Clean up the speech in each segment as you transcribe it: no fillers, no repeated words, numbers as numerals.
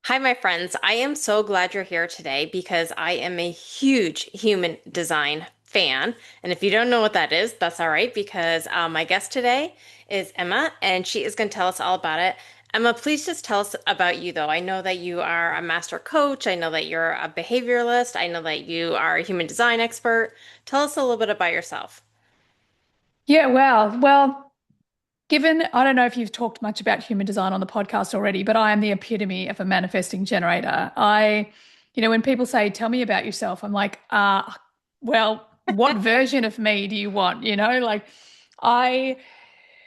Hi, my friends. I am so glad you're here today because I am a huge human design fan. And if you don't know what that is, that's all right because my guest today is Emma and she is going to tell us all about it. Emma, please just tell us about you, though. I know that you are a master coach. I know that you're a behavioralist. I know that you are a human design expert. Tell us a little bit about yourself. Yeah, wow. Well, given I don't know if you've talked much about human design on the podcast already, but I am the epitome of a manifesting generator. When people say, "Tell me about yourself," I'm like, well, what version of me do you want? I,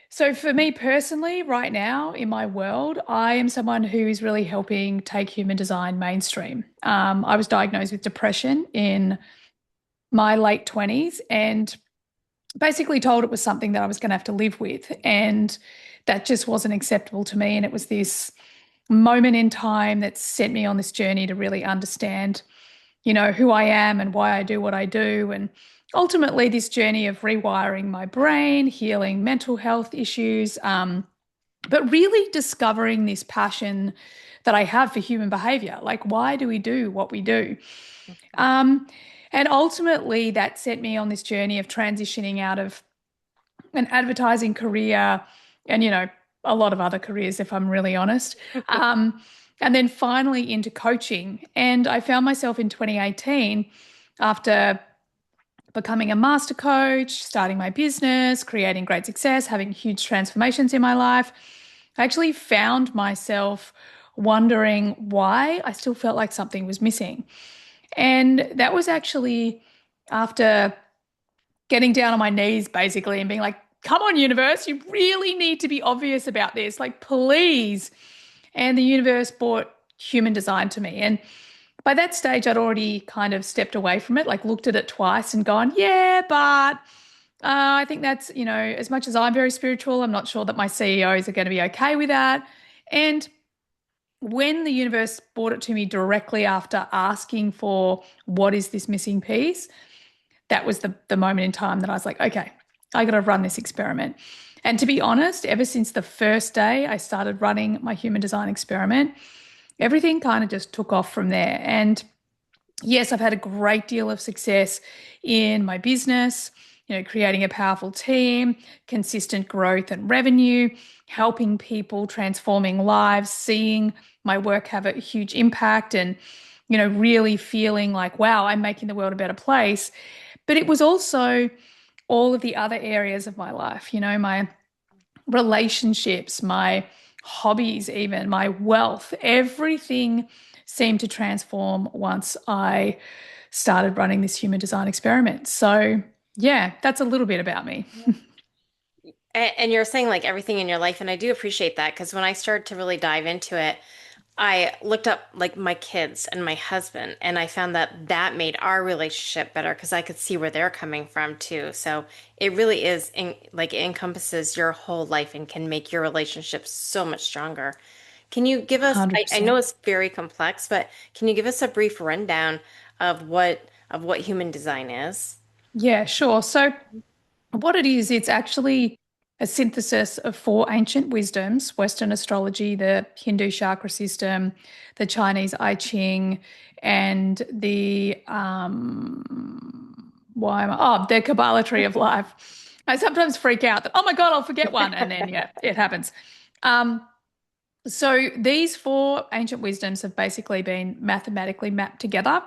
so for me personally, right now in my world, I am someone who is really helping take human design mainstream. I was diagnosed with depression in my late 20s and basically told it was something that I was going to have to live with. And that just wasn't acceptable to me. And it was this moment in time that sent me on this journey to really understand, who I am and why I do what I do. And ultimately, this journey of rewiring my brain, healing mental health issues, but really discovering this passion that I have for human behavior. Like, why do we do what we do? Um, and ultimately, that sent me on this journey of transitioning out of an advertising career and, a lot of other careers, if I'm really honest. Um, and then finally into coaching. And I found myself in 2018 after becoming a master coach, starting my business, creating great success, having huge transformations in my life. I actually found myself wondering why I still felt like something was missing. And that was actually after getting down on my knees basically and being like, come on, universe, you really need to be obvious about this. Like, please. And the universe brought human design to me. And by that stage, I'd already kind of stepped away from it, like looked at it twice and gone, yeah, but I think that's, as much as I'm very spiritual, I'm not sure that my CEOs are going to be okay with that. And when the universe brought it to me directly after asking for what is this missing piece, that was the moment in time that I was like, okay, I got to run this experiment. And to be honest, ever since the first day I started running my human design experiment, everything kind of just took off from there. And yes, I've had a great deal of success in my business, creating a powerful team, consistent growth and revenue, helping people, transforming lives, seeing my work have a huge impact and, really feeling like, wow, I'm making the world a better place. But it was also all of the other areas of my life, my relationships, my hobbies, even my wealth, everything seemed to transform once I started running this human design experiment. So, yeah, that's a little bit about me. And you're saying like everything in your life, and I do appreciate that because when I started to really dive into it, I looked up like my kids and my husband, and I found that that made our relationship better because I could see where they're coming from too. So it really is like it encompasses your whole life and can make your relationship so much stronger. Can you give us, I know 100%. it's very complex, but can you give us a brief rundown of what human design is? Yeah, sure. So, what it is, it's actually a synthesis of four ancient wisdoms: Western astrology, the Hindu chakra system, the Chinese I Ching, and the Kabbalah tree of life. I sometimes freak out that, oh my God, I'll forget one. And then, yeah, it happens. Um, so these four ancient wisdoms have basically been mathematically mapped together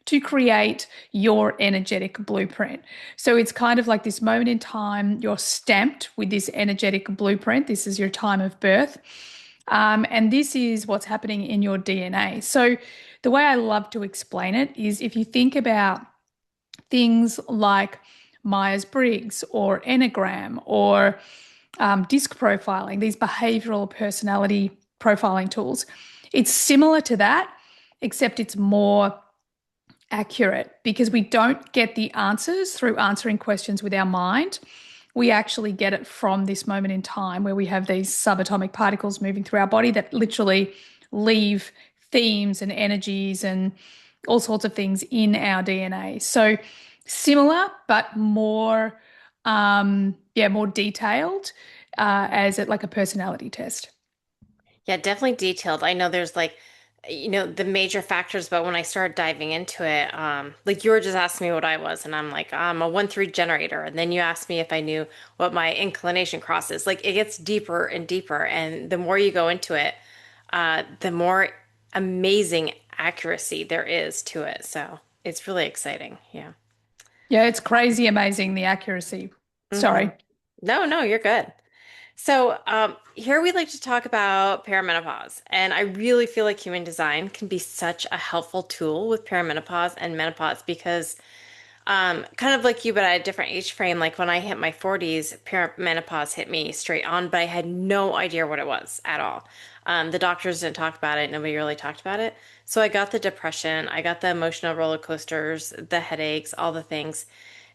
to create your energetic blueprint. So it's kind of like this moment in time, you're stamped with this energetic blueprint. This is your time of birth. And this is what's happening in your DNA. So the way I love to explain it is if you think about things like Myers-Briggs or Enneagram or disc profiling, these behavioral personality profiling tools. It's similar to that, except it's more accurate because we don't get the answers through answering questions with our mind. We actually get it from this moment in time where we have these subatomic particles moving through our body that literally leave themes and energies and all sorts of things in our DNA. So similar, but more, more detailed as it like a personality test. Yeah, definitely detailed. I know there's like the major factors, but when I started diving into it, like you were just asking me what I was, and I'm like, I'm a 1-3 generator. And then you asked me if I knew what my inclination cross is. Like it gets deeper and deeper. And the more you go into it, the more amazing accuracy there is to it. So it's really exciting. Yeah. Yeah, it's crazy amazing the accuracy. hmm Sorry. No, no, you're good. So, here we like to talk about perimenopause, and I really feel like human design can be such a helpful tool with perimenopause and menopause because, kind of like you, but at a different age frame. Like when I hit my 40s, perimenopause hit me straight on, but I had no idea what it was at all. The doctors didn't talk about it, nobody really talked about it. So I got the depression, I got the emotional roller coasters, the headaches, all the things.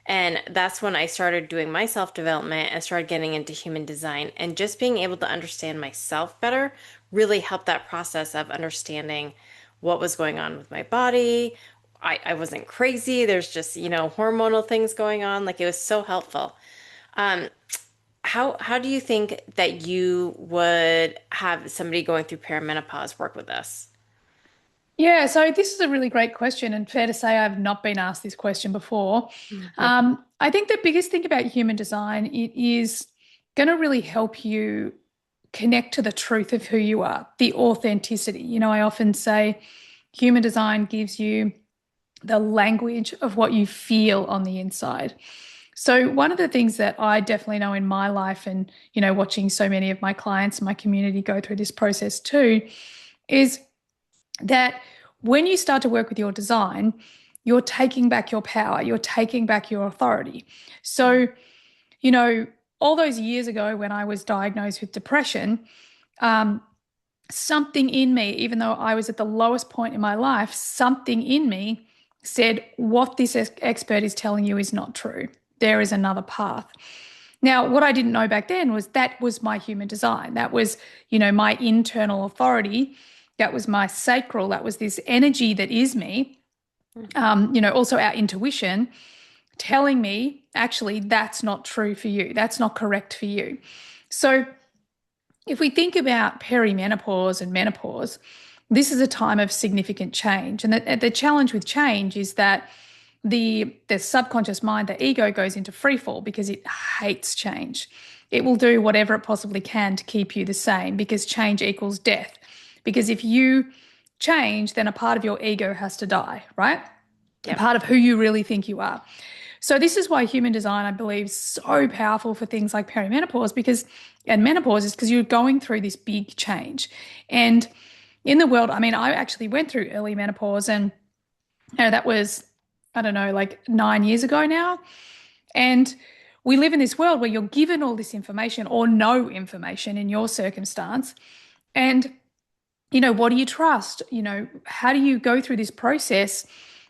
And that's when I started doing my self development and started getting into human design. And just being able to understand myself better really helped that process of understanding what was going on with my body. I wasn't crazy. There's just, hormonal things going on. Like it was so helpful. How do you think that you would have somebody going through perimenopause work with us? Yeah, so this is a really great question, and fair to say I've not been asked this question before. I think the biggest thing about human design, it is going to really help you connect to the truth of who you are, the authenticity. I often say human design gives you the language of what you feel on the inside. So one of the things that I definitely know in my life and, watching so many of my clients, my community go through this process too, is that when you start to work with your design, you're taking back your power, you're taking back your authority. So, you know, all those years ago when I was diagnosed with depression, um, something in me, even though I was at the lowest point in my life, something in me said, what this expert is telling you is not true. There is another path. Now, what I didn't know back then was that was my human design. That was, my internal authority. That was my sacral. That was this energy that is me. Also our intuition telling me, actually, that's not true for you. That's not correct for you. So, if we think about perimenopause and menopause, this is a time of significant change. And the challenge with change is that the subconscious mind, the ego goes into free fall because it hates change. It will do whatever it possibly can to keep you the same because change equals death. Because if you change, then a part of your ego has to die, right? A Yep. part of who you really think you are. So this is why human design, I believe, is so powerful for things like perimenopause and menopause is because you're going through this big change. And in the world, I mean, I actually went through early menopause and that was, I don't know, like 9 years ago now. And we live in this world where you're given all this information or no information in your circumstance. And what do you trust? How do you go through this process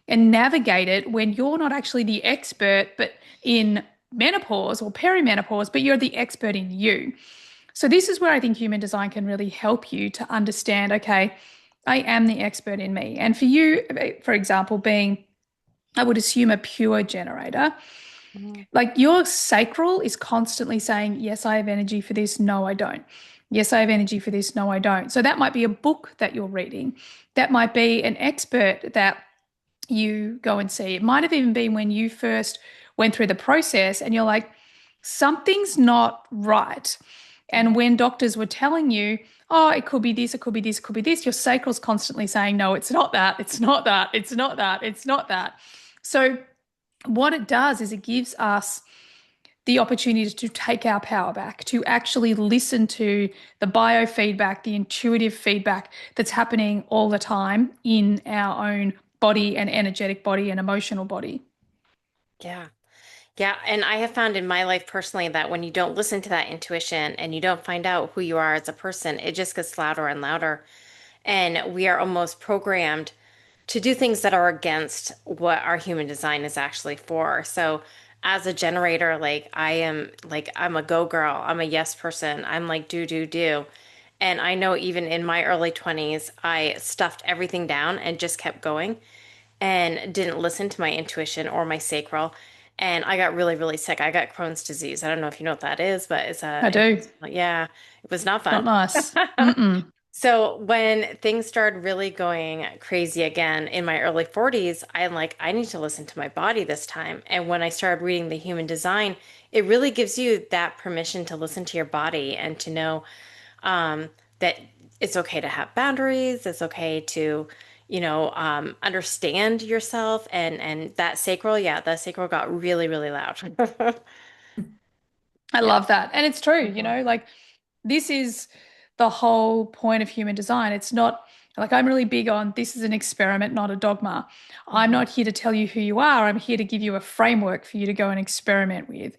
and navigate it when you're not actually the expert, but in menopause or perimenopause, but you're the expert in you? So this is where I think human design can really help you to understand, okay, I am the expert in me. And for you, for example, being, I would assume a pure generator, Mhm. like your sacral is constantly saying, yes, I have energy for this. No, I don't. Yes, I have energy for this. No, I don't. So that might be a book that you're reading. That might be an expert that you go and see. It might have even been when you first went through the process and you're like, something's not right. And when doctors were telling you, oh, it could be this, it could be this, it could be this, your sacral's constantly saying, no, it's not that, it's not that, it's not that, it's not that. So what it does is it gives us the opportunity to take our power back, to actually listen to the biofeedback, the intuitive feedback that's happening all the time in our own body and energetic body and emotional body. Yeah. Yeah, and I have found in my life personally that when you don't listen to that intuition and you don't find out who you are as a person, it just gets louder and louder. And we are almost programmed to do things that are against what our human design is actually for. So, as a generator, I'm a go girl, I'm a yes person, I'm like, do, do, do. And I know even in my early 20s, I stuffed everything down and just kept going and didn't listen to my intuition or my sacral. And I got really, really sick. I got Crohn's disease. I don't know if you know what that is, but I do. yeah, it was not Not fun. nice. Mm-mm. So when things started really going crazy again in my early 40s, I'm like, I need to listen to my body this time. And when I started reading the human design, it really gives you that permission to listen to your body and to know that it's okay to have boundaries. It's okay to, understand yourself. And that sacral, yeah, that sacral got really, really loud. I Yeah. love that. And it's true, Mhm. like this is the whole point of human design. It's not like I'm really big on this is an experiment, not a dogma. I'm Mhm. not here to tell you who you are. I'm here to give you a framework for you to go and experiment with.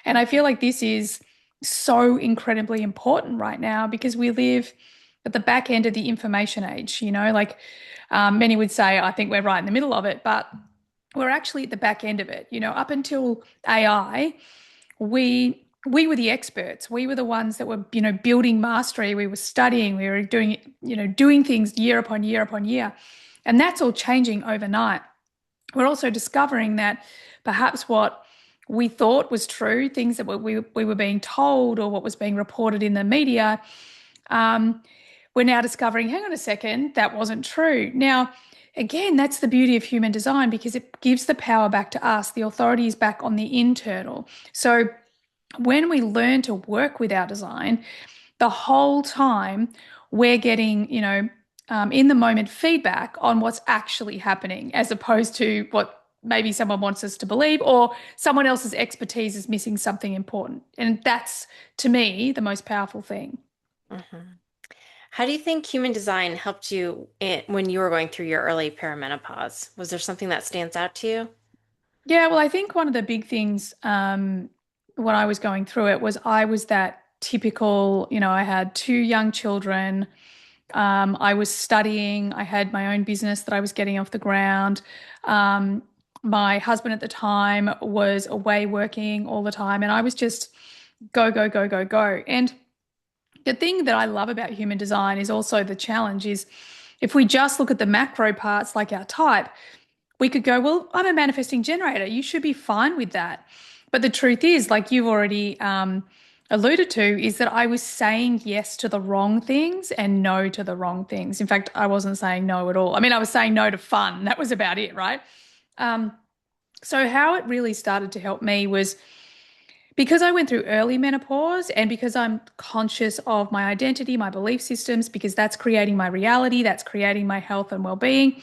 And I feel like this is so incredibly important right now because we live at the back end of the information age, like many would say, I think we're right in the middle of it, but we're actually at the back end of it. Up until AI, we were the experts. We were the ones that were, building mastery. We were studying. We were doing things year upon year upon year. And that's all changing overnight. We're also discovering that perhaps what we thought was true, things that we were being told or what was being reported in the media, um, we're now discovering, hang on a second, that wasn't true. Now, again, that's the beauty of human design because it gives the power back to us. The authority is back on the internal. So when we learn to work with our design, the whole time we're getting, in the moment feedback on what's actually happening, as opposed to what maybe someone wants us to believe, or someone else's expertise is missing something important. And that's, to me, the most powerful thing. Mhm. How do you think human design helped you when you were going through your early perimenopause? Was there something that stands out to you? Yeah, well, I think one of the big things when I was going through it was I was that typical, I had two young children. I was studying. I had my own business that I was getting off the ground. Um, my husband at the time was away working all the time, and I was just go, go, go, go, go. And the thing that I love about human design is also the challenge is if we just look at the macro parts like our type, we could go, well, I'm a manifesting generator. You should be fine with that. But the truth is, like you've already alluded to, is that I was saying yes to the wrong things and no to the wrong things. In fact, I wasn't saying no at all. I mean, I was saying no to fun. That was about it, right? Um, so how it really started to help me was because I went through early menopause and because I'm conscious of my identity, my belief systems, because that's creating my reality, that's creating my health and well-being.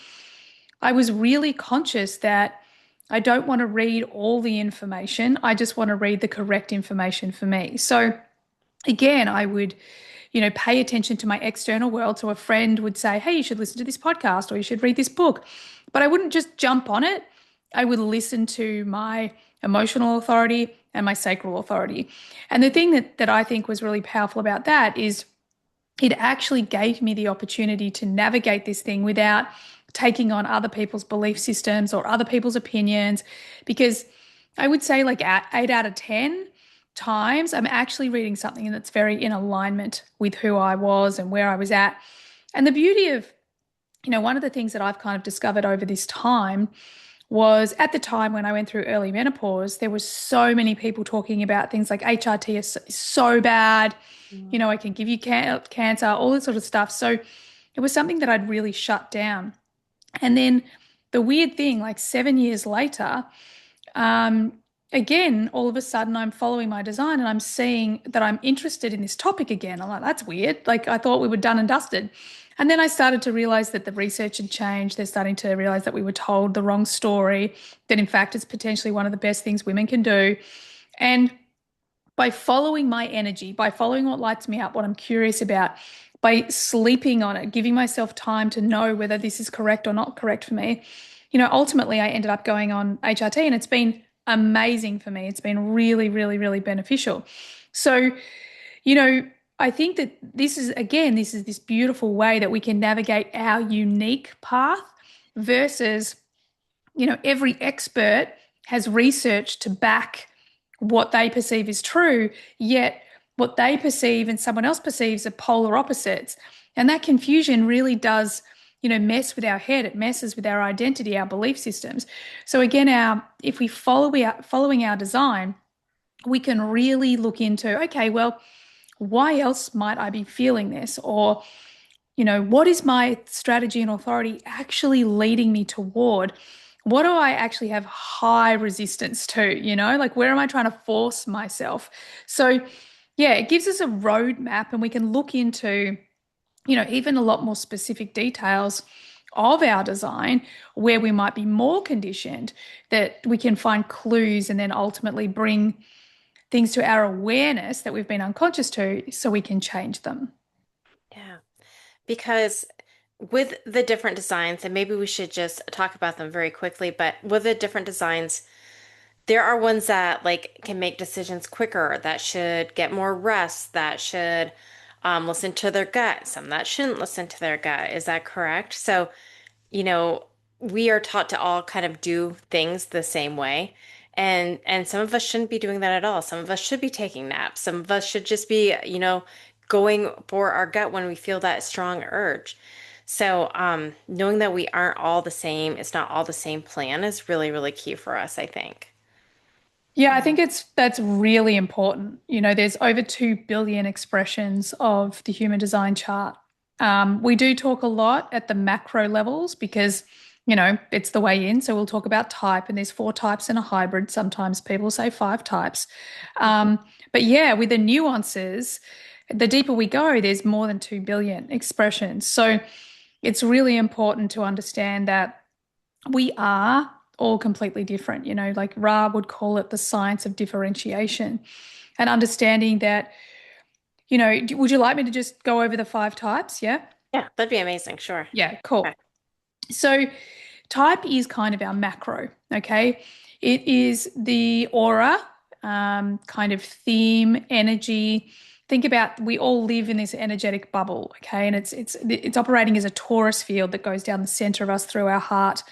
I was really conscious that I don't want to read all the information. I just want to read the correct information for me. So again, I would, pay attention to my external world. So a friend would say, hey, you should listen to this podcast or you should read this book. But I wouldn't just jump on it. I would listen to my emotional authority and my sacral authority. And the thing that I think was really powerful about that is it actually gave me the opportunity to navigate this thing without taking on other people's belief systems or other people's opinions. Because I would say, like, at 8 out of 10 times, I'm actually reading something that's very in alignment with who I was and where I was at. And the beauty of, one of the things that I've kind of discovered over this time was at the time when I went through early menopause, there was so many people talking about things like HRT is so bad, Mhm. I can give you cancer, all this sort of stuff. So it was something that I'd really shut down. And then the weird thing, like 7 years later, um, again, all of a sudden I'm following my design and I'm seeing that I'm interested in this topic again. I'm like, that's weird. Like I thought we were done and dusted. And then I started to realize that the research had changed. They're starting to realize that we were told the wrong story, that in fact it's potentially one of the best things women can do. And by following my energy, by following what lights me up, what I'm curious about, by sleeping on it, giving myself time to know whether this is correct or not correct for me, ultimately I ended up going on HRT and it's been amazing for me. It's been really, really, really beneficial. So, you know, I think that this is, again, this is this beautiful way that we can navigate our unique path versus every expert has research to back what they perceive is true, yet what they perceive and someone else perceives are polar opposites. And that confusion really does, mess with our head. It messes with our identity, our belief systems. So again, if we following our design, we can really look into, okay, well, why else might I be feeling this? Or what is my strategy and authority actually leading me toward? What do I actually have high resistance to? Like where am I trying to force myself? So, yeah, it gives us a roadmap and we can look into, even a lot more specific details of our design where we might be more conditioned, that we can find clues and then ultimately bring things to our awareness that we've been unconscious to so we can change them. Yeah. Because with the different designs, and maybe we should just talk about them very quickly, but with the different designs, there are ones that like can make decisions quicker, that should get more rest, that should listen to their gut, some that shouldn't listen to their gut. Is that correct? So, you know, we are taught to all kind of do things the same way. And some of us shouldn't be doing that at all. Some of us should be taking naps. Some of us should just be, going for our gut when we feel that strong urge. So, knowing that we aren't all the same, it's not all the same plan is really, really key for us, I think. Yeah, I think that's really important. There's over 2 billion expressions of the human design chart. We do talk a lot at the macro levels because, it's the way in. So we'll talk about type, and there's 4 types in a hybrid. Sometimes people say 5 types. Mhm. But yeah, with the nuances, the deeper we go, there's more than 2 billion expressions. So it's really important to understand that we are all completely different. Like Ra would call it the science of differentiation and understanding that, would you like me to just go over the 5 types? Yeah. Yeah, that'd be amazing. Sure. Yeah, Okay. cool. So type is kind of our macro, okay? It is the aura, kind of theme, energy. Think about we all live in this energetic bubble, okay? And it's operating as a torus field that goes down the center of us through our heart.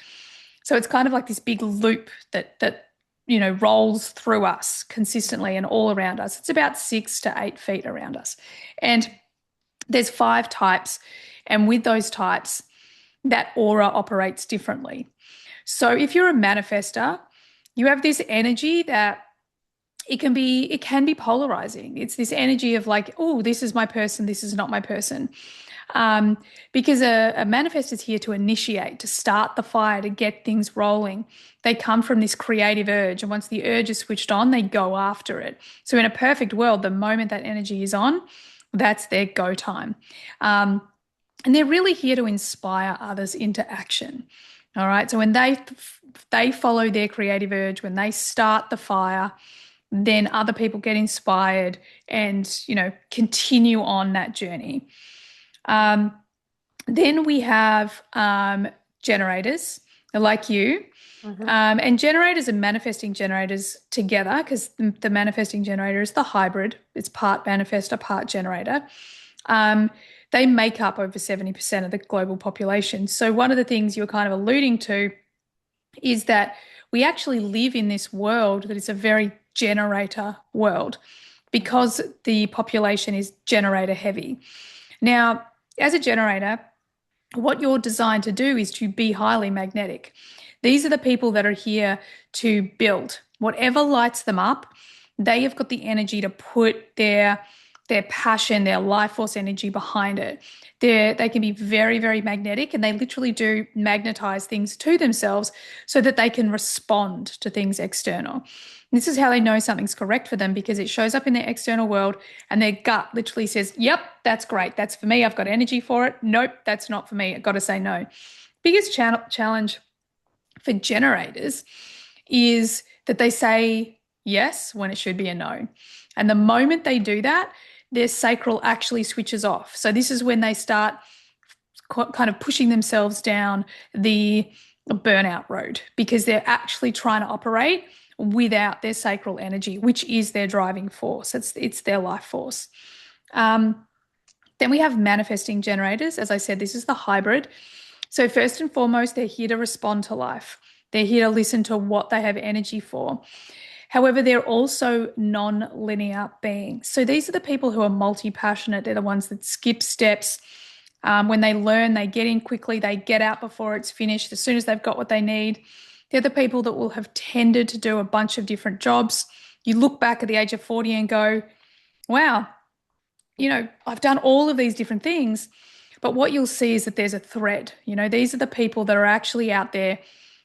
So it's kind of like this big loop that rolls through us consistently and all around us. It's about 6 to 8 feet around us. And there's 5 types. And with those types, that aura operates differently. So if you're a manifester, you have this energy that it can be polarizing. It's this energy of like, oh, this is my person, this is not my person. Um, because a manifest is here to initiate, to start the fire, to get things rolling. They come from this creative urge, and once the urge is switched on, they go after it. So in a perfect world, the moment that energy is on, that's their go time. Um, and they're really here to inspire others into action. All right. So when they follow their creative urge, when they start the fire, then other people get inspired and continue on that journey. Um, then we have generators like you. Hmm. And generators and manifesting generators together, because the manifesting generator is the hybrid, it's part manifestor, part generator. Um, they make up over 70% of the global population. So, one of the things you're kind of alluding to is that we actually live in this world that is a very generator world because the population is generator heavy. Now, as a generator, what you're designed to do is to be highly magnetic. These are the people that are here to build. Whatever lights them up, they have got the energy to put their passion, their life force energy behind it. They can be very, very magnetic and they literally do magnetize things to themselves so that they can respond to things external. This is how they know something's correct for them because it shows up in their external world and their gut literally says, yep, that's great. That's for me. I've got energy for it. Nope, that's not for me. I've got to say no. Biggest challenge for generators is that they say yes when it should be a no. And the moment they do that, their sacral actually switches off. So this is when they start kind of pushing themselves down the burnout road because they're actually trying to operate without their sacral energy, which is their driving force. It's their life force. Um, then we have manifesting generators. As I said, this is the hybrid. So first and foremost, they're here to respond to life. They're here to listen to what they have energy for. However, they're also non-linear beings. So these are the people who are multi-passionate. They're the ones that skip steps. When they learn, they get in quickly, they get out before it's finished, as soon as they've got what they need. They're the people that will have tended to do a bunch of different jobs. You look back at the age of 40 and go, wow, I've done all of these different things. But what you'll see is that there's a thread. These are the people that are actually out there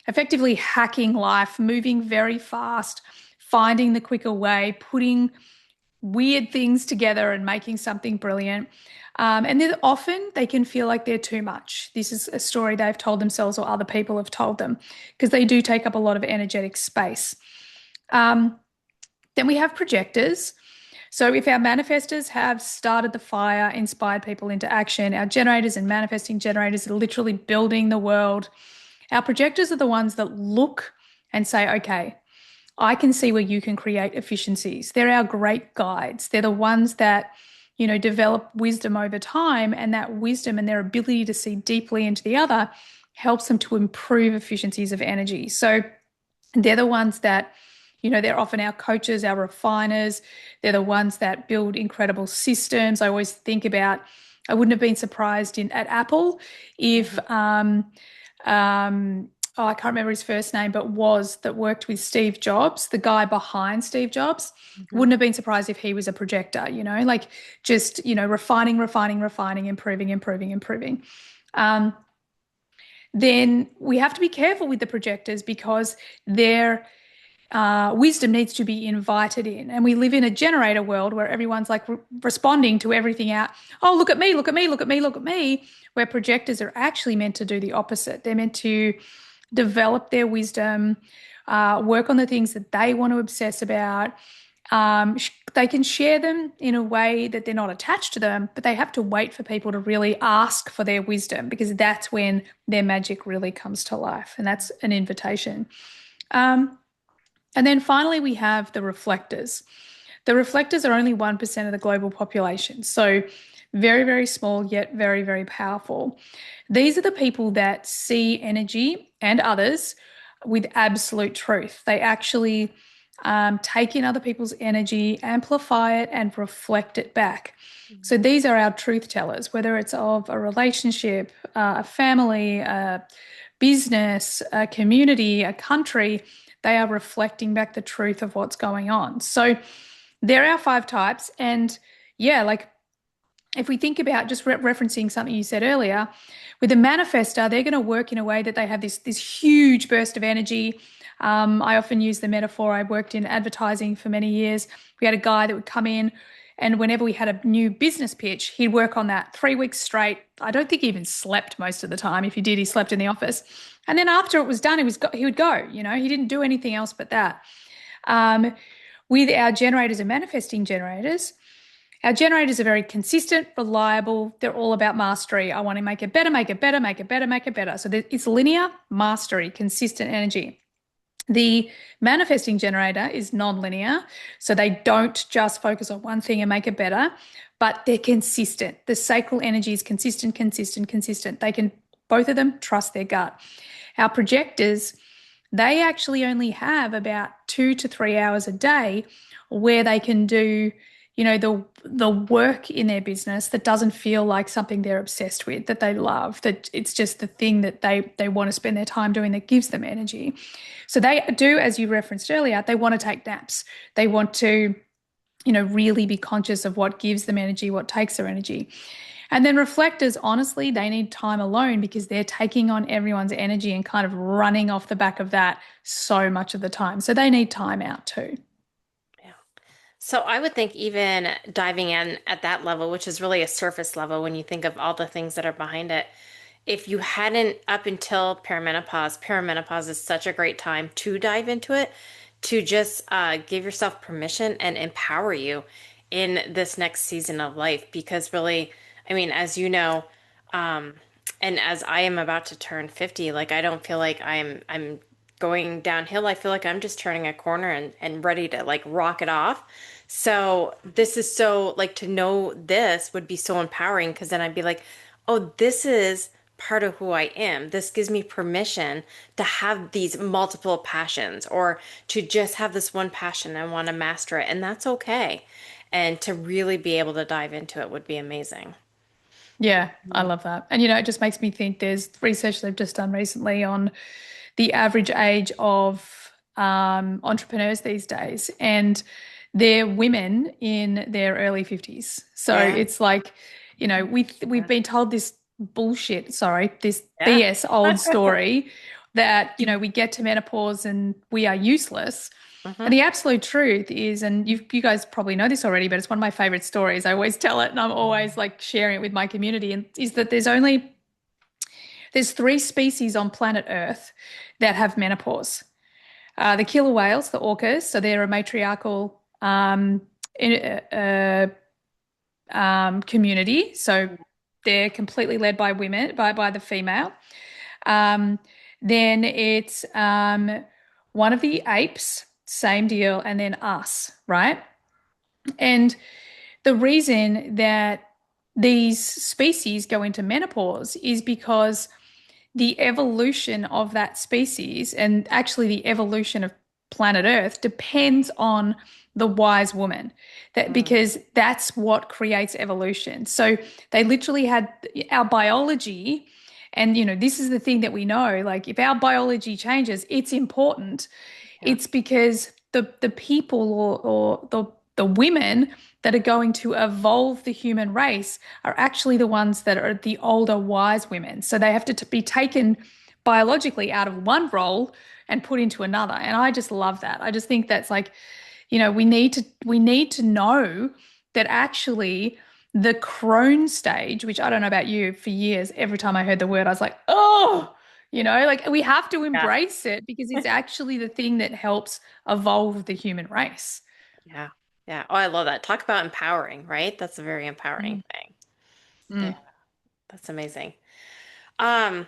effectively hacking life, moving very fast, finding the quicker way, putting weird things together and making something brilliant. And then often they can feel like they're too much. This is a story they've told themselves or other people have told them because they do take up a lot of energetic space. Um, then we have projectors. So if our manifestors have started the fire, inspired people into action, our generators and manifesting generators are literally building the world. Our projectors are the ones that look and say, okay, I can see where you can create efficiencies. They're our great guides. They're the ones that, develop wisdom over time, and that wisdom and their ability to see deeply into the other helps them to improve efficiencies of energy. So they're the ones that, they're often our coaches, our refiners. They're the ones that build incredible systems. I always think about, I wouldn't have been surprised at Apple if, oh, I can't remember his first name, but that worked with Steve Jobs, the guy behind Steve Jobs. Mhm. Wouldn't have been surprised if he was a projector, like just, refining, refining, refining, improving, improving, improving. Um, then we have to be careful with the projectors because their wisdom needs to be invited in. And we live in a generator world where everyone's like responding to everything out. Oh, look at me, look at me, look at me, look at me. Where projectors are actually meant to do the opposite. They're meant to develop their wisdom, work on the things that they want to obsess about. They can share them in a way that they're not attached to them, but they have to wait for people to really ask for their wisdom because that's when their magic really comes to life. And that's an invitation. Um, and then finally, we have the reflectors. The reflectors are only 1% of the global population. So very, very small, yet very, very powerful. These are the people that see energy and others with absolute truth. They actually take in other people's energy, amplify it, and reflect it back. So these are our truth tellers, whether it's of a relationship, a family, a business, a community, a country. They are reflecting back the truth of what's going on. So there are 5 types. And yeah, like if we think about just referencing something you said earlier, with a manifester, they're going to work in a way that they have this huge burst of energy. I often use the metaphor. I worked in advertising for many years. We had a guy that would come in, and whenever we had a new business pitch, he'd work on that 3 weeks straight. I don't think he even slept most of the time. If he did, he slept in the office. And then after it was done, he would go. He didn't do anything else but that. Um, with our generators and manifesting generators, our generators are very consistent, reliable. They're all about mastery. I want to make it better, make it better, make it better, make it better. So it's linear mastery, consistent energy. The manifesting generator is non-linear. So they don't just focus on one thing and make it better, but they're consistent. The sacral energy is consistent, consistent, consistent. Both of them trust their gut. Our projectors, they actually only have about 2 to 3 hours a day where they can do, the work in their business that doesn't feel like something they're obsessed with, that they love, that it's just the thing that they want to spend their time doing that gives them energy. So they do, as you referenced earlier, they want to take naps. They want to, really be conscious of what gives them energy, what takes their energy. And then reflectors, honestly, they need time alone because they're taking on everyone's energy and kind of running off the back of that so much of the time. So they need time out too. Yeah. So I would think even diving in at that level, which is really a surface level when you think of all the things that are behind it, if you hadn't up until perimenopause is such a great time to dive into it, to just give yourself permission and empower you in this next season of life. Because really, I mean, as you know, um, and as I am about to turn 50, like I don't feel like I'm going downhill. I feel like I'm just turning a corner and ready to like rock it off. So this is so like to know this would be so empowering because then I'd be like, oh, this is part of who I am. This gives me permission to have these multiple passions or to just have this one passion and want to master it. And that's okay. And to really be able to dive into it would be amazing. Yeah, I love that. And it just makes me think there's research they've just done recently on the average age of entrepreneurs these days, and they're women in their early 50s. So Yeah. it's like, we've been told this bullshit, sorry, this Yeah. BS old story that, we get to menopause and we are useless. And Hmm. the absolute truth is, and you guys probably know this already, but it's one of my favorite stories. I always tell it and I'm always like sharing it with my community, and is that there's three species on planet Earth that have menopause. The killer whales, the orcas, so they're a matriarchal in, community. So they're completely led by women, by the female. Um, then it's one of the apes, same deal, and then us, right? And the reason that these species go into menopause is because the evolution of that species and actually the evolution of planet Earth depends on the wise woman. That Mm, because that's what creates evolution. So they literally had our biology, and this is the thing that we know, like if our biology changes, it's important. yeah. It's because the people or the women that are going to evolve the human race are actually the ones that are the older wise women. So they have to be taken biologically out of one role and put into another. And I just love that. I just think that's like, we need to know that actually the crone stage, which I don't know about you, for years, every time I heard the word, I was like, oh, like we have to Yeah. embrace it because it's actually the thing that helps evolve the human race. Yeah. Yeah. Oh, I love that. Talk about empowering, right? That's a very empowering Mm. thing. Yeah. Mm. That's amazing. Um,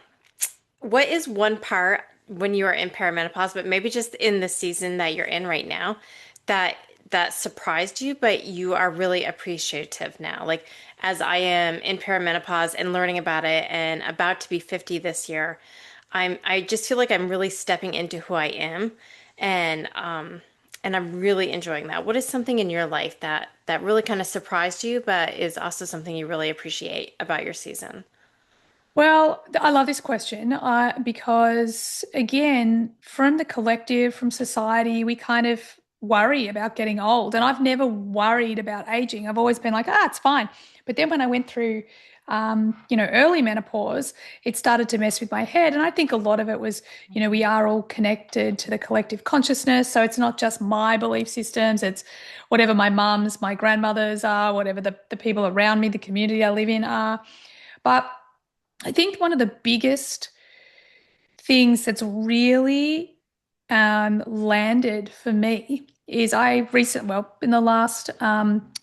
what is one part when you are in perimenopause, but maybe just in the season that you're in right now, that that surprised you, but you are really appreciative now? Like as I am in perimenopause and learning about it and about to be 50 this year, I just feel like I'm really stepping into who I am and I'm really enjoying that. What is something in your life that really kind of surprised you, but is also something you really appreciate about your season? Well, I love this question because, again, from the collective, from society, we kind of worry about getting old. And I've never worried about aging. I've always been like, it's fine. But then when I went through, early menopause, it started to mess with my head. And I think a lot of it was, we are all connected to the collective consciousness. So it's not just my belief systems, it's whatever my mum's, my grandmother's are, whatever the people around me, the community I live in are. But I think one of the biggest things that's really landed for me is in the last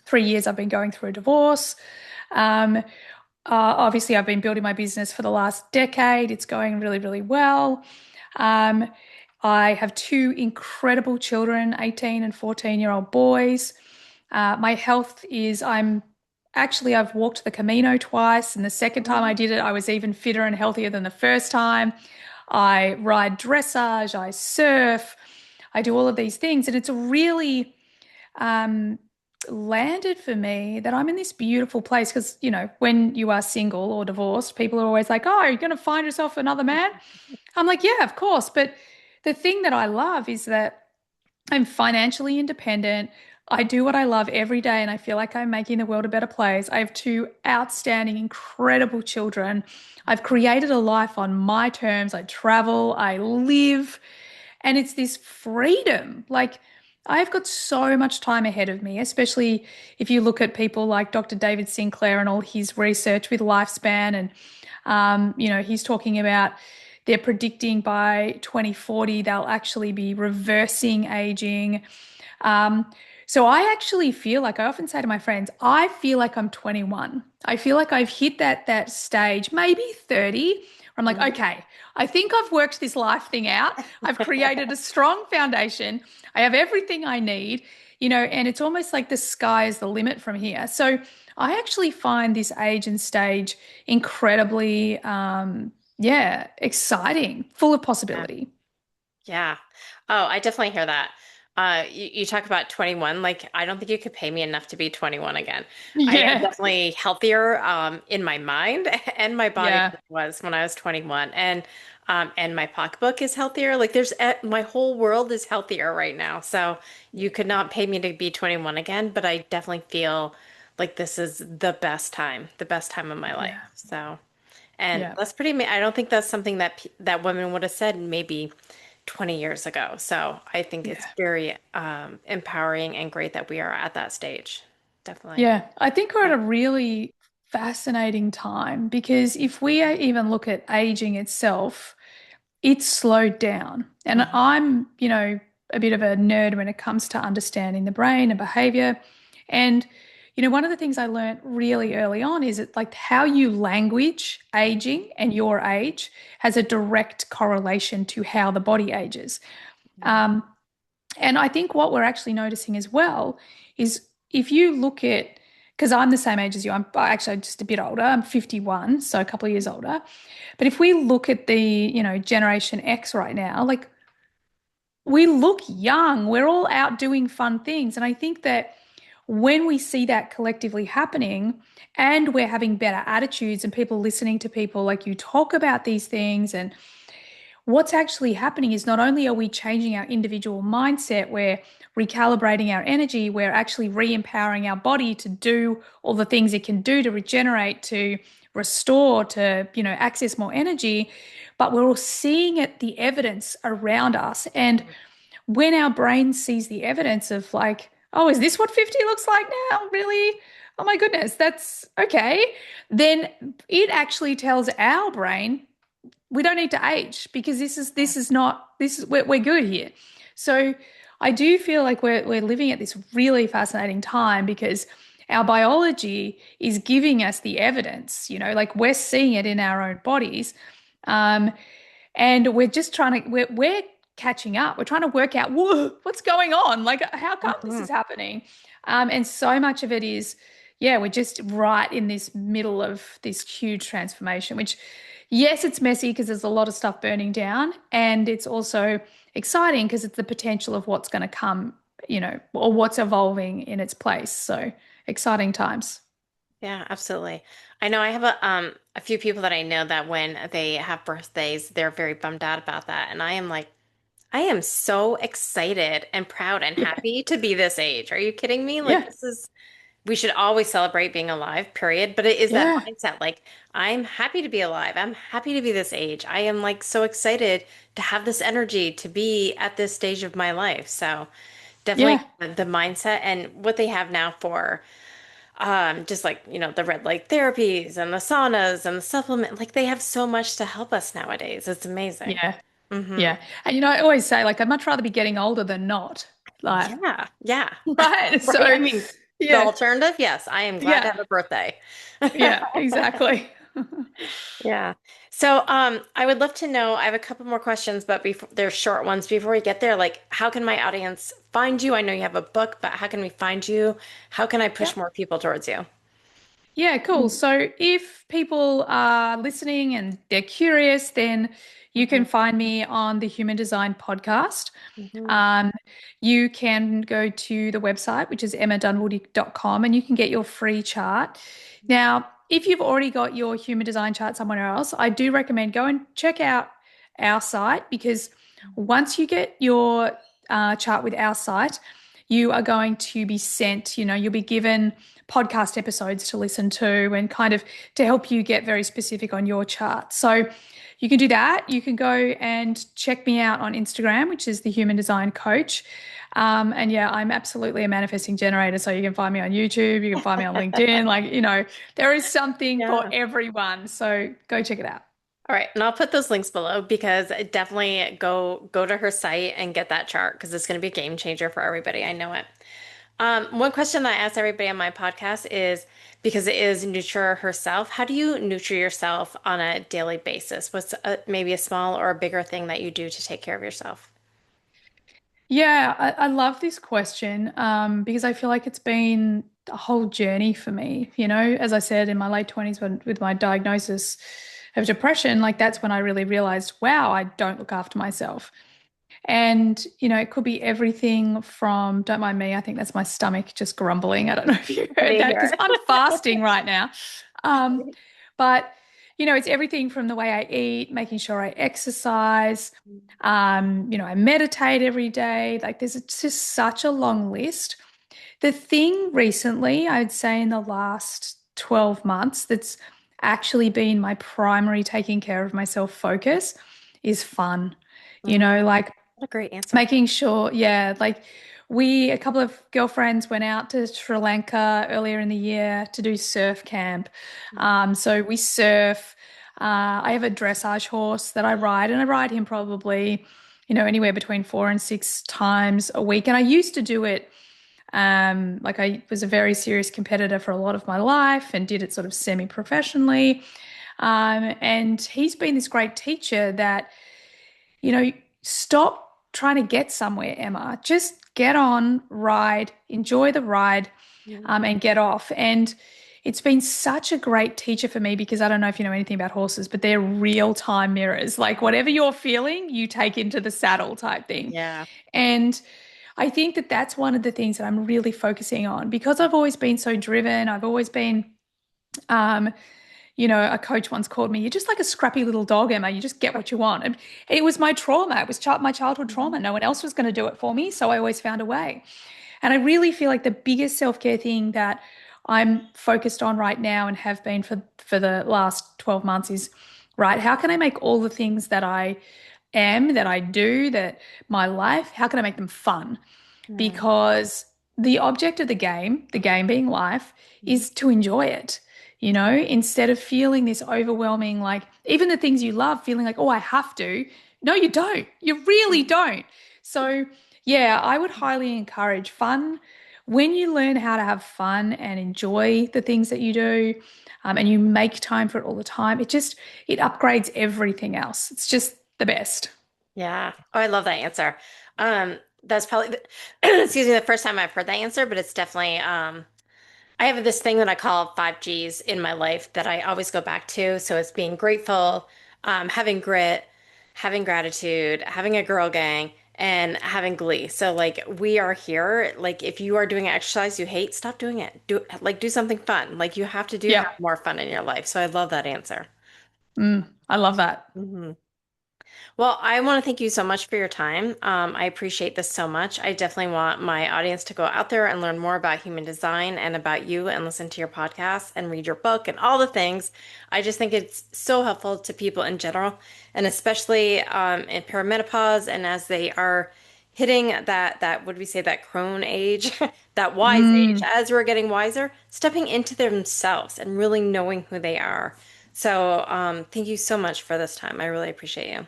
3 years, I've been going through a divorce. Obviously, I've been building my business for the last decade. It's going really, really well. Um, I have two incredible children, 18 and 14-year-old boys. My health is, I've walked the Camino twice, and the second time I did it, I was even fitter and healthier than the first time. I ride dressage, I surf, I do all of these things, and it's really um, landed for me that I'm in this beautiful place because, when you are single or divorced, people are always like, oh, are you going to find yourself another man? I'm like, yeah, of course. But the thing that I love is that I'm financially independent. I do what I love every day, and I feel like I'm making the world a better place. I have two outstanding, incredible children. I've created a life on my terms. I travel, I live, and it's this freedom. Like, I've got so much time ahead of me, especially if you look at people like Dr. David Sinclair and all his research with lifespan. And, he's talking about they're predicting by 2040 they'll actually be reversing aging. Um, so I actually feel like I often say to my friends, I feel like I'm 21. I feel like I've hit that stage, maybe 30, where I'm like, Mhm. okay, I think I've worked this life thing out. I've created a strong foundation. I have everything I need, and it's almost like the sky is the limit from here. So I actually find this age and stage incredibly, yeah, exciting, full of Yeah. possibility. Yeah. Oh, I definitely hear that. You talk about 21, like I don't think you could pay me enough to be 21 again. I am Yeah, definitely healthier in my mind and my body yeah, than I was when I was 21. And my pocketbook is healthier. Like my whole world is healthier right now. So you could not pay me to be 21 again, but I definitely feel like this is the best time of my life. yeah. So And Yeah. that's pretty, I don't think that's something that that women would have said maybe 20 years ago. So I think it's Yeah. very empowering and great that we are at that stage. Definitely. Yeah. I think we're at Yeah. a really fascinating time because if we even look at aging itself, it's slowed down. And Mhm. I'm, a bit of a nerd when it comes to understanding the brain and behavior. And, one of the things I learned really early on is that like how you language aging and your age has a direct correlation to how the body ages. Um, and I think what we're actually noticing as well is if you look at, because I'm the same age as you, I'm actually just a bit older, I'm 51, so a couple of years older. But if we look at the, Generation X right now, like we look young, we're all out doing fun things. And I think that when we see that collectively happening and we're having better attitudes and people listening to people like you talk about these things and what's actually happening is not only are we changing our individual mindset, we're recalibrating our energy, we're actually re-empowering our body to do all the things it can do to regenerate, to restore, to, access more energy, but we're all seeing it, the evidence around us. And when our brain sees the evidence of like, oh, is this what 50 looks like now? Really? Oh my goodness, that's okay. Then it actually tells our brain we don't need to age because this is not this is we're good here. So I do feel like we're living at this really fascinating time because our biology is giving us the evidence, like we're seeing it in our own bodies. Um, and we're just trying to we're catching up. We're trying to work out what's going on. Like how come this Mhm. is happening? And so much of it is, yeah, we're just right in this middle of this huge transformation. Which, yes, it's messy because there's a lot of stuff burning down, and it's also exciting because it's the potential of what's going to come, or what's evolving in its place. So exciting times. Yeah, absolutely. I know I have a few people that I know that when they have birthdays, they're very bummed out about that. And I am like, I am so excited and proud and Yeah, happy to be this age. Are you kidding me? Like yeah, this is we should always celebrate being alive, period. But it is that yeah, mindset. Like, I'm happy to be alive. I'm happy to be this age. I am like so excited to have this energy to be at this stage of my life. So definitely yeah. the mindset and what they have now for just like, the red light therapies and the saunas and the supplement, like they have so much to help us nowadays. It's amazing. Yeah. Hmm. Yeah. And I always say like I'd much rather be getting older than not. Like, Yeah, yeah. right. Right. I So mean, the yeah. alternative, yes, I am glad to Yeah. have a birthday. Yeah, exactly. Yeah. So, I would love to know, I have a couple more questions, but before they're short ones before we get there, like how can my audience find you? I know you have a book, but how can we find you? How can I push Yep. more people towards you? Yeah, cool. So if people are listening and they're curious, then you can Hmm. find me on the Human Design podcast. Hmm. Um, you can go to the website, which is emmadunwoody.com, and you can get your free chart. Now, if you've already got your human design chart somewhere else, I do recommend go and check out our site because once you get your chart with our site, you are going to be sent, you'll be given podcast episodes to listen to and kind of to help you get very specific on your chart. So you can do that. You can go and check me out on Instagram, which is the Human Design Coach. And yeah, I'm absolutely a manifesting generator. So you can find me on YouTube, you can find me on LinkedIn. Like, there is something for Yeah. everyone. So go check it out. All right, and I'll put those links below because definitely go to her site and get that chart because it's going to be a game changer for everybody. I know it. One question that I ask everybody on my podcast is because it is Nurture herself. How do you nurture yourself on a daily basis? What's maybe a small or a bigger thing that you do to take care of yourself? Yeah, I love this question because I feel like it's been a whole journey for me. As I said in my late 20s with my diagnosis of depression, like that's when I really realized, wow, I don't look after myself. And, it could be everything from, don't mind me, I think that's my stomach just grumbling. I don't know if you heard Same that because here. I'm fasting right now. Um, but, it's everything from the way I eat, making sure I exercise, I meditate every day. Like there's just such a long list. The thing recently, I'd say in the last 12 months, that's actually been my primary taking care of myself focus is fun. You Mm, know, like what a great answer. making sure, yeah, like a couple of girlfriends went out to Sri Lanka earlier in the year to do surf camp. Mm, So we surf. I have a dressage horse that I ride, and I ride him probably, anywhere between 4 and 6 times a week. And I used to do it, like I was a very serious competitor for a lot of my life and did it sort of semi-professionally. And he's been this great teacher that stop trying to get somewhere, Emma. Just get on, ride, enjoy the ride, mm, and get off. And it's been such a great teacher for me because I don't know if you know anything about horses, but they're real-time mirrors. Like whatever you're feeling, you take into the saddle type thing. yeah. And I think that that's one of the things that I'm really focusing on because I've always been so driven. I've always been, um, a coach once called me, "You're just like a scrappy little dog, Emma. You just get what you want." And it was my trauma. It was my childhood trauma. Mhm. No one else was going to do it for me. So I always found a way. And I really feel like the biggest self-care thing that I'm focused on right now and have been for the last 12 months is, right, how can I make all the things that I am, that I do, that my life, how can I make them fun? Mm, Because the object of the game being life, mhm, is to enjoy it. Instead of feeling this overwhelming, like even the things you love, feeling like, oh, I have to. No, you don't. You really mhm. don't. So, yeah, I would highly encourage fun. When you learn how to have fun and enjoy the things that you do, and you make time for it all the time, it upgrades everything else. It's just the best. Yeah. Oh, I love that answer. That's probably excuse me, the first time I've heard that answer, but it's definitely I have this thing that I call 5 Gs in my life that I always go back to. So it's being grateful, having grit, having gratitude, having a girl gang, and having glee. So like we are here. Like if you are doing exercise you hate, stop doing it. Do something fun. Like you have to do have Yeah. more fun in your life. So I love that answer. I love that. Mhm. Well, I want to thank you so much for your time. I appreciate this so much. I definitely want my audience to go out there and learn more about human design and about you and listen to your podcast and read your book and all the things. I just think it's so helpful to people in general, and especially in perimenopause and as they are hitting that would we say that crone age, that wise age, Mm. as we're getting wiser, stepping into themselves and really knowing who they are. So, thank you so much for this time. I really appreciate you.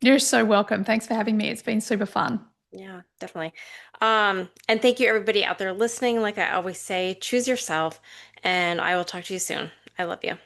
You're so welcome. Thanks for having me. It's been super fun. Yeah, definitely. And thank you everybody out there listening. Like I always say, choose yourself, and I will talk to you soon. I love you.